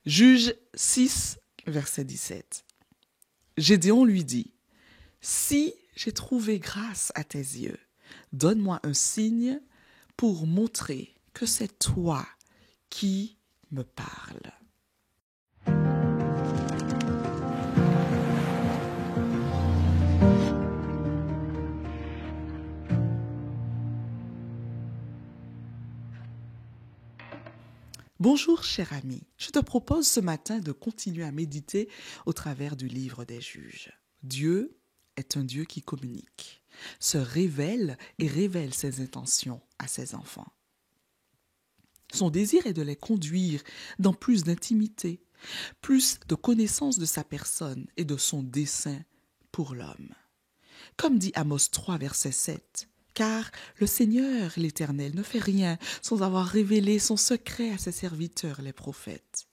Juge 6, verset 17. Gédéon lui dit, « Si j'ai trouvé grâce à tes yeux, donne-moi un signe pour montrer que c'est toi qui me parles. » Bonjour cher ami, je te propose ce matin de continuer à méditer au travers du livre des juges. Dieu est un Dieu qui communique, se révèle et révèle ses intentions à ses enfants. Son désir est de les conduire dans plus d'intimité, plus de connaissance de sa personne et de son dessein pour l'homme. Comme dit Amos 3, verset 7, « Car le Seigneur, l'Éternel, ne fait rien sans avoir révélé son secret à ses serviteurs, les prophètes. »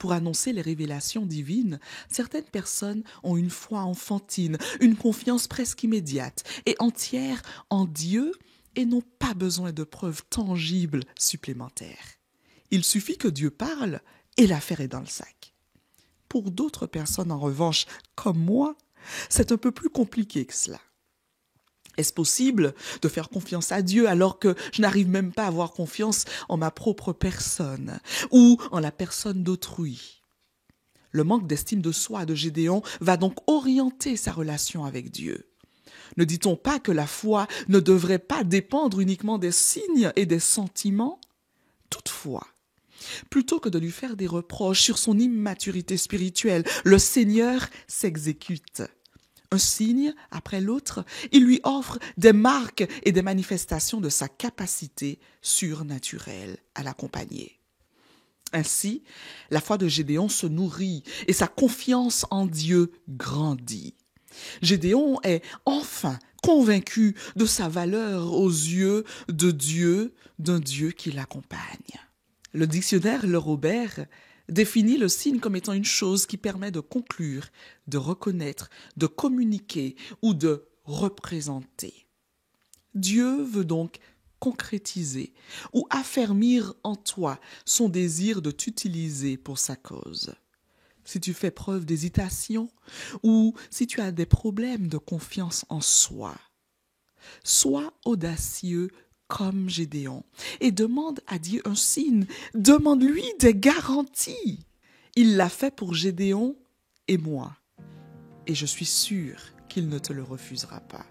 Pour annoncer les révélations divines, certaines personnes ont une foi enfantine, une confiance presque immédiate et entière en Dieu et n'ont pas besoin de preuves tangibles supplémentaires. Il suffit que Dieu parle et l'affaire est dans le sac. Pour d'autres personnes, en revanche, comme moi, c'est un peu plus compliqué que cela. Est-ce possible de faire confiance à Dieu alors que je n'arrive même pas à avoir confiance en ma propre personne ou en la personne d'autrui? Le manque d'estime de soi de Gédéon va donc orienter sa relation avec Dieu. Ne dit-on pas que la foi ne devrait pas dépendre uniquement des signes et des sentiments? Toutefois, plutôt que de lui faire des reproches sur son immaturité spirituelle, le Seigneur s'exécute. Un signe après l'autre, il lui offre des marques et des manifestations de sa capacité surnaturelle à l'accompagner. Ainsi, la foi de Gédéon se nourrit et sa confiance en Dieu grandit. Gédéon est enfin convaincu de sa valeur aux yeux de Dieu, d'un Dieu qui l'accompagne. Le dictionnaire Le Robert définit le signe comme étant une chose qui permet de conclure, de reconnaître, de communiquer ou de représenter. Dieu veut donc concrétiser ou affermir en toi son désir de t'utiliser pour sa cause. Si tu fais preuve d'hésitation ou si tu as des problèmes de confiance en soi, sois audacieux comme Gédéon et demande à Dieu un signe, demande-lui des garanties. Il l'a fait pour Gédéon et moi, et je suis sûre qu'il ne te le refusera pas.